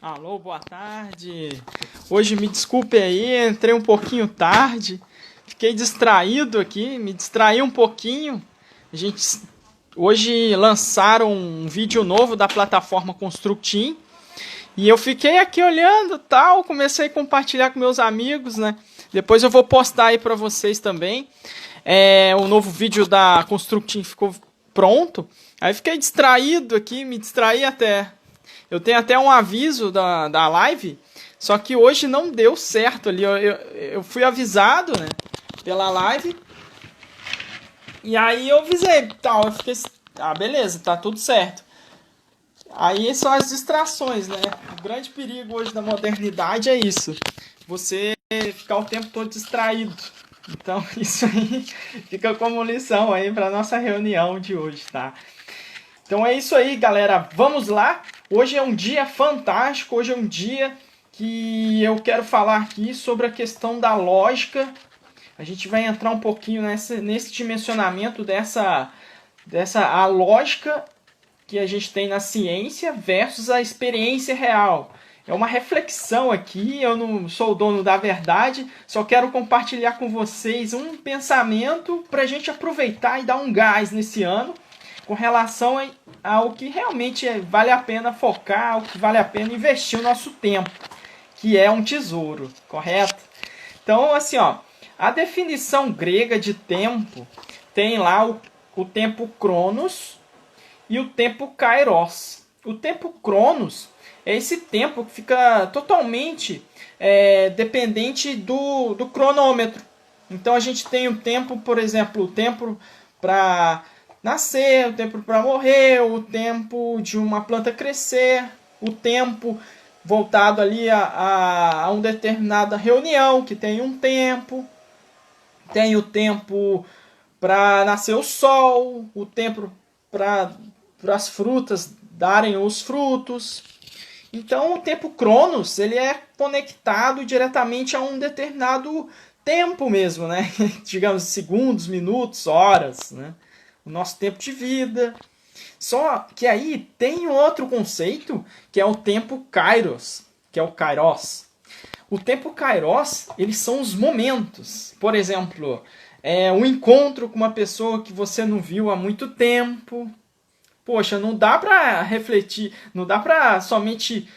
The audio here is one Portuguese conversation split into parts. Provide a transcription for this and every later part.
Alô, boa tarde. Hoje me desculpe aí, entrei um pouquinho tarde. Fiquei distraído aqui, me distraí um pouquinho. A gente hoje lançaram um vídeo novo da plataforma Constructim e eu fiquei aqui olhando, tal, comecei a compartilhar com meus amigos, né? Depois eu vou postar aí para vocês também. O novo vídeo da Constructim ficou pronto. Aí fiquei distraído aqui, me distraí até. Eu tenho até um aviso da live, só que hoje não deu certo ali. Eu fui avisado, né, pela live, e aí eu avisei, tal, eu fiquei, beleza, tá tudo certo. Aí são as distrações, né? O grande perigo hoje da modernidade é isso, você ficar o tempo todo distraído. Então isso aí fica como lição aí para nossa reunião de hoje, tá? Então é isso aí, galera. Vamos lá. Hoje é um dia fantástico. Hoje é um dia que eu quero falar aqui sobre a questão da lógica. A gente vai entrar um pouquinho nesse dimensionamento a lógica que a gente tem na ciência versus a experiência real. É uma reflexão aqui, eu não sou o dono da verdade, só quero compartilhar com vocês um pensamento para a gente aproveitar e dar um gás nesse ano com relação ao que realmente vale a pena focar, o que vale a pena investir o nosso tempo, que é um tesouro, correto? Então, assim, a definição grega de tempo tem lá o tempo Cronos e o tempo Kairos. O tempo Cronos é esse tempo que fica totalmente dependente do cronômetro. Então a gente tem o tempo, por exemplo, o tempo para nascer, o tempo para morrer, o tempo de uma planta crescer, o tempo voltado ali a uma determinada reunião que tem um tempo, tem o tempo para nascer o sol, o tempo para as frutas darem os frutos. Então o tempo Cronos ele é conectado diretamente a um determinado tempo mesmo, né? Digamos segundos, minutos, horas, né? O nosso tempo de vida. Só que aí tem um outro conceito, que é o tempo Kairos, que é o Kairos. O tempo Kairos, eles são os momentos. Por exemplo, um encontro com uma pessoa que você não viu há muito tempo. Poxa, não dá para refletir, não dá para somente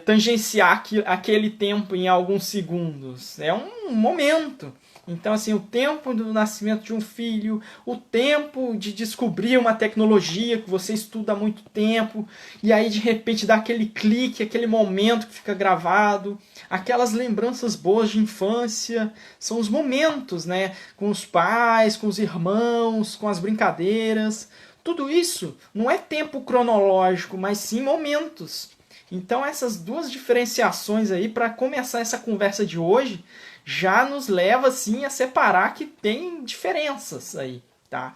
tangenciar aquele tempo em alguns segundos. É um momento. Então, assim, o tempo do nascimento de um filho, o tempo de descobrir uma tecnologia que você estuda há muito tempo, e aí de repente dá aquele clique, aquele momento que fica gravado, aquelas lembranças boas de infância, são os momentos, né? Com os pais, com os irmãos, com as brincadeiras. Tudo isso não é tempo cronológico, mas sim momentos. Então essas duas diferenciações aí, para começar essa conversa de hoje, já nos leva sim a separar que tem diferenças aí, tá?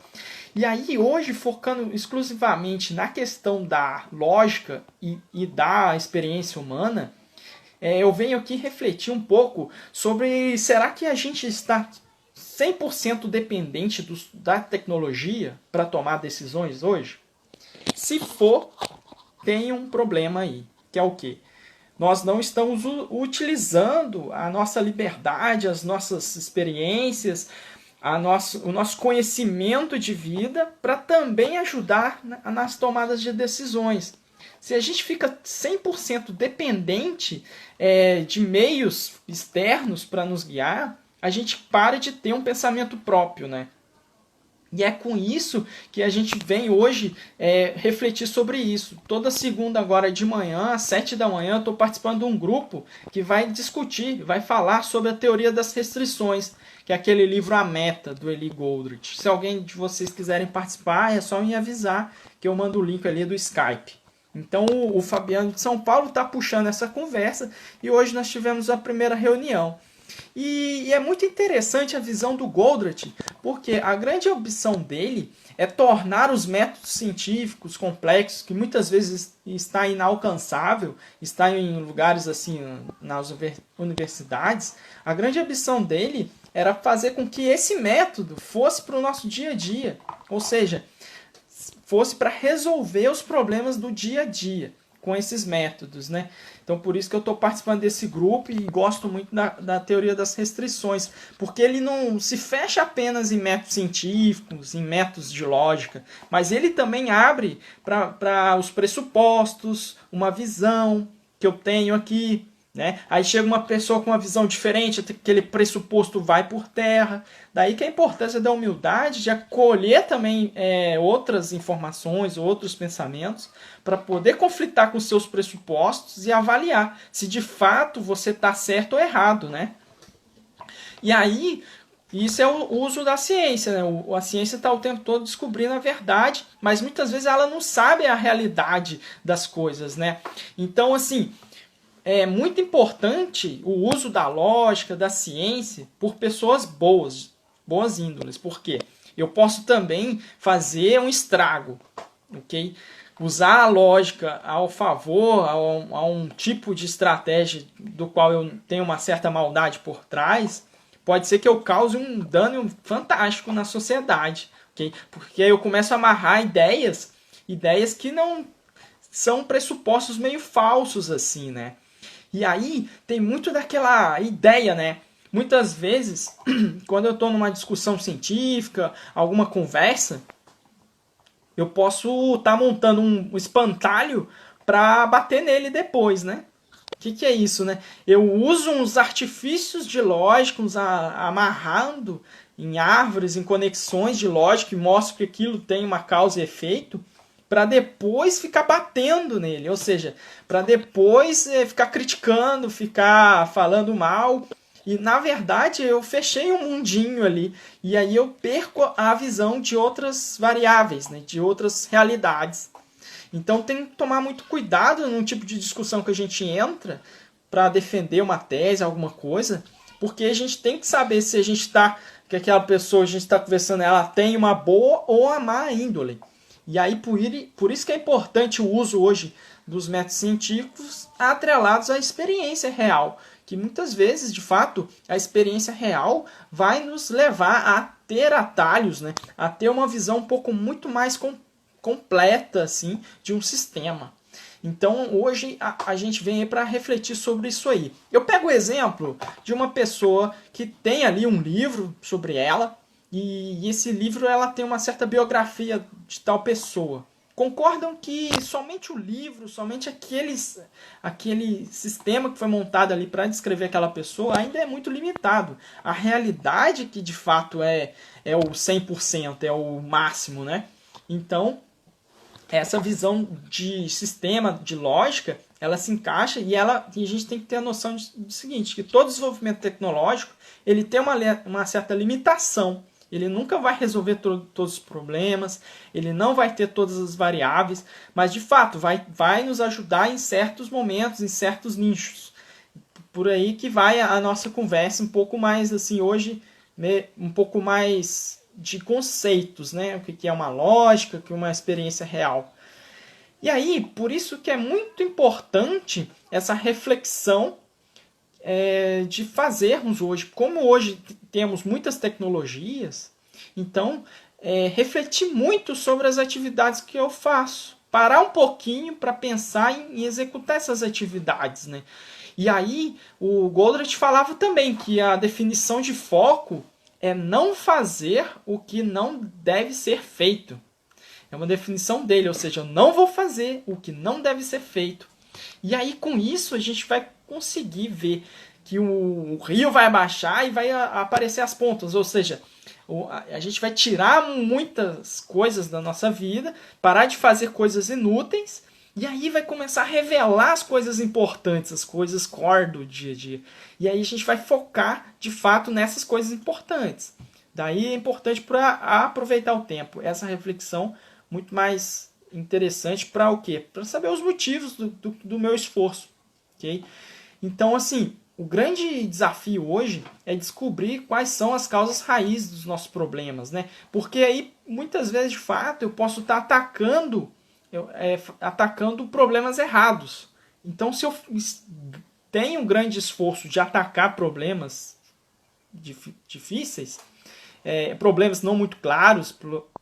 E aí hoje, focando exclusivamente na questão da lógica e da experiência humana, eu venho aqui refletir um pouco sobre será que a gente está 100% dependente da tecnologia para tomar decisões hoje? Se for, tem um problema aí, que é o quê? Nós não estamos utilizando a nossa liberdade, as nossas experiências, o nosso conhecimento de vida para também ajudar nas tomadas de decisões. Se a gente fica 100% dependente de meios externos para nos guiar, a gente para de ter um pensamento próprio, né? E é com isso que a gente vem hoje refletir sobre isso. Toda segunda agora de manhã, às 7 da manhã, eu estou participando de um grupo que vai discutir, vai falar sobre a teoria das restrições, que é aquele livro A Meta, do Eli Goldratt. Se alguém de vocês quiserem participar, é só me avisar que eu mando o link ali do Skype. Então o Fabiano de São Paulo está puxando essa conversa e hoje nós tivemos a primeira reunião. E é muito interessante a visão do Goldratt, porque a grande ambição dele é tornar os métodos científicos complexos, que muitas vezes está inalcançável, está em lugares assim, nas universidades, a grande ambição dele era fazer com que esse método fosse para o nosso dia a dia, ou seja, fosse para resolver os problemas do dia a dia. com esses métodos, né? Então, por isso que eu estou participando desse grupo e gosto muito da teoria das restrições, porque ele não se fecha apenas em métodos científicos, em métodos de lógica, mas ele também abre para os pressupostos, uma visão que eu tenho aqui, né? Aí chega uma pessoa com uma visão diferente, aquele pressuposto vai por terra. Daí que a importância da humildade de acolher também outras informações, outros pensamentos, para poder conflitar com seus pressupostos e avaliar se de fato você está certo ou errado, né? E aí, isso é o uso da ciência, né? A ciência está o tempo todo descobrindo a verdade, mas muitas vezes ela não sabe a realidade das coisas, né? Então, assim, é muito importante o uso da lógica, da ciência, por pessoas boas índoles. Por quê? Eu posso também fazer um estrago, ok? Usar a lógica ao favor, a um tipo de estratégia do qual eu tenho uma certa maldade por trás, pode ser que eu cause um dano fantástico na sociedade, ok? Porque eu começo a amarrar ideias que não são pressupostos meio falsos assim, né? E aí tem muito daquela ideia, né? Muitas vezes, quando eu estou numa discussão científica, alguma conversa, eu posso estar montando um espantalho para bater nele depois, né? O que é isso, né? Eu uso uns artifícios de lógica, amarrando em árvores, em conexões de lógica, e mostro que aquilo tem uma causa e efeito, para depois ficar batendo nele, ou seja, para depois ficar criticando, ficar falando mal. E na verdade eu fechei um mundinho ali, e aí eu perco a visão de outras variáveis, né, de outras realidades. Então tem que tomar muito cuidado no tipo de discussão que a gente entra para defender uma tese, alguma coisa, porque a gente tem que saber se a gente está, que aquela pessoa a gente está conversando, ela tem uma boa ou uma má índole. E aí, por isso que é importante o uso hoje dos métodos científicos atrelados à experiência real. Que muitas vezes, de fato, a experiência real vai nos levar a ter atalhos, né? A ter uma visão um pouco muito mais completa assim, de um sistema. Então, hoje, a gente vem aí para refletir sobre isso aí. Eu pego o exemplo de uma pessoa que tem ali um livro sobre ela, e esse livro ela tem uma certa biografia de tal pessoa. Concordam que somente o livro, somente aquele sistema que foi montado ali para descrever aquela pessoa ainda é muito limitado. A realidade que de fato é o 100%, é o máximo, né? Então, essa visão de sistema, de lógica, ela se encaixa e a gente tem que ter a noção do seguinte, que todo desenvolvimento tecnológico ele tem uma certa limitação. Ele nunca vai resolver todos os problemas, ele não vai ter todas as variáveis, mas de fato vai nos ajudar em certos momentos, em certos nichos. Por aí que vai a nossa conversa um pouco mais assim hoje, um pouco mais de conceitos, né? O que é uma lógica, o que é uma experiência real. E aí, por isso que é muito importante essa reflexão de fazermos hoje, como hoje temos muitas tecnologias, então refletir muito sobre as atividades que eu faço. Parar um pouquinho para pensar em executar essas atividades, né? E aí, o Goldratt falava também que a definição de foco é não fazer o que não deve ser feito. É uma definição dele, ou seja, eu não vou fazer o que não deve ser feito. E aí, com isso, a gente vai conseguir ver que o rio vai abaixar e vai aparecer as pontas, ou seja, a gente vai tirar muitas coisas da nossa vida, parar de fazer coisas inúteis, e aí vai começar a revelar as coisas importantes, as coisas core do dia a dia. E aí a gente vai focar, de fato, nessas coisas importantes. Daí é importante para aproveitar o tempo. Essa reflexão muito mais interessante para o quê? Para saber os motivos do meu esforço. Okay? Então, assim, o grande desafio hoje é descobrir quais são as causas raízes dos nossos problemas, né? Porque aí, muitas vezes, de fato, eu posso estar atacando problemas errados. Então, se eu tenho um grande esforço de atacar problemas difíceis, problemas não muito claros,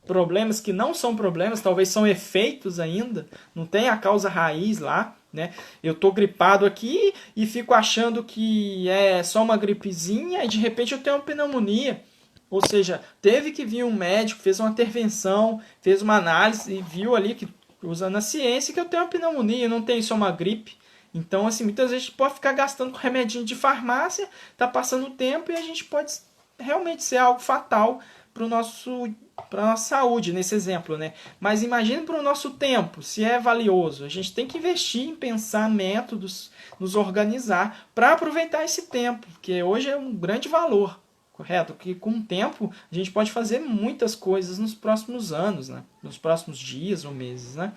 problemas que não são problemas, talvez são efeitos ainda, não tem a causa raiz lá, né? Eu tô gripado aqui e fico achando que é só uma gripezinha e de repente eu tenho uma pneumonia. Ou seja, teve que vir um médico, fez uma intervenção, fez uma análise e viu ali que, usando a ciência, que eu tenho uma pneumonia, não tenho só uma gripe. Então, assim, muitas vezes a gente pode ficar gastando com remedinho de farmácia, tá passando o tempo e a gente pode realmente ser algo fatal para a nossa saúde, nesse exemplo, né? Mas imagine para o nosso tempo, se é valioso. A gente tem que investir em pensar métodos, nos organizar para aproveitar esse tempo, porque hoje é um grande valor, correto? Que com o tempo a gente pode fazer muitas coisas nos próximos anos, né? Nos próximos dias ou meses, né?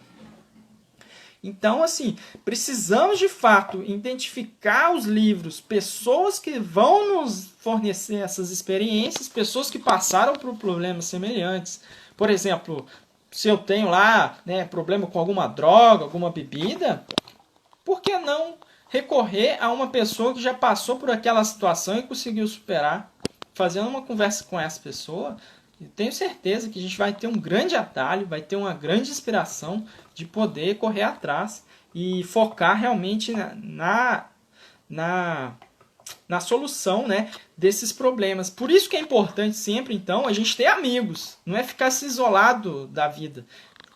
Então, assim, precisamos de fato identificar os livros, pessoas que vão nos fornecer essas experiências, pessoas que passaram por problemas semelhantes. Por exemplo, se eu tenho lá, né, problema com alguma droga, alguma bebida, por que não recorrer a uma pessoa que já passou por aquela situação e conseguiu superar? Fazendo uma conversa com essa pessoa, eu tenho certeza que a gente vai ter um grande atalho, vai ter uma grande inspiração de poder correr atrás e focar realmente na solução, né, desses problemas. Por isso que é importante sempre, então, a gente ter amigos, não é ficar se isolado da vida.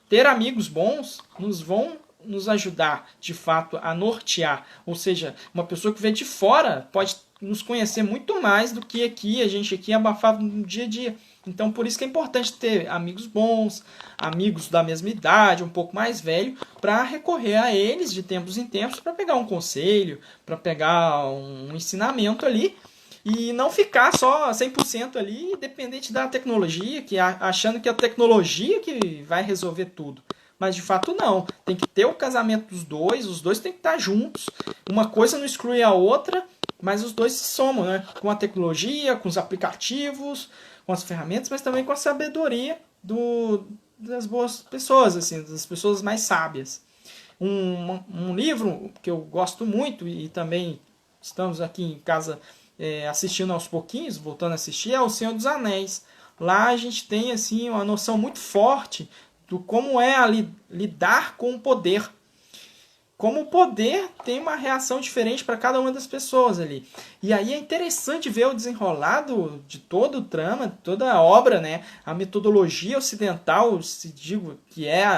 Ter amigos bons vão nos ajudar, de fato, a nortear. Ou seja, uma pessoa que vem de fora pode nos conhecer muito mais do que aqui, a gente aqui abafado no dia a dia. Então, por isso que é importante ter amigos bons, amigos da mesma idade, um pouco mais velho, para recorrer a eles de tempos em tempos para pegar um conselho, para pegar um ensinamento ali e não ficar só 100% ali dependente da tecnologia, achando que é a tecnologia que vai resolver tudo. Mas de fato não. Tem que ter o casamento dos dois, os dois têm que estar juntos. Uma coisa não exclui a outra, mas os dois se somam, né? Com a tecnologia, com os aplicativos, com as ferramentas, mas também com a sabedoria das boas pessoas, assim, das pessoas mais sábias. Um livro que eu gosto muito e também estamos aqui em casa assistindo aos pouquinhos, voltando a assistir, é O Senhor dos Anéis. Lá a gente tem assim uma noção muito forte do como é lidar com o poder. Como o poder tem uma reação diferente para cada uma das pessoas ali. E aí é interessante ver o desenrolado de todo o trama, toda a obra, né? A metodologia ocidental, se digo que é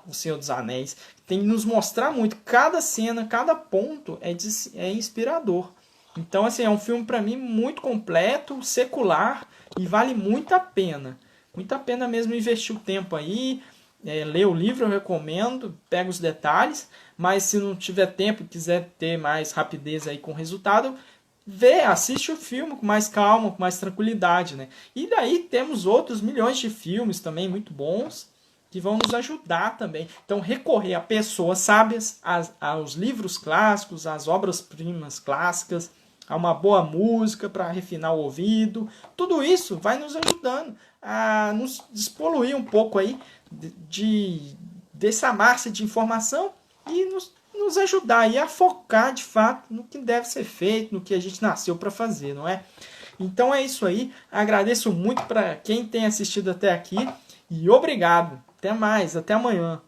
O Senhor dos Anéis, tem que nos mostrar muito. Cada cena, cada ponto é inspirador. Então, assim, é um filme para mim muito completo, secular e vale muito a pena. Muito a pena mesmo investir o tempo aí, ler o livro eu recomendo, pega os detalhes, mas se não tiver tempo e quiser ter mais rapidez aí com o resultado, assiste o filme com mais calma, com mais tranquilidade, né? E daí temos outros milhões de filmes também muito bons que vão nos ajudar também. Então recorrer a pessoas sábias, aos livros clássicos, às obras-primas clássicas, a uma boa música para refinar o ouvido, tudo isso vai nos ajudando a nos despoluir um pouco aí dessa massa de informação e nos ajudar aí a focar de fato no que deve ser feito, no que a gente nasceu para fazer, não é? Então é isso aí, agradeço muito para quem tem assistido até aqui e obrigado, até mais, até amanhã.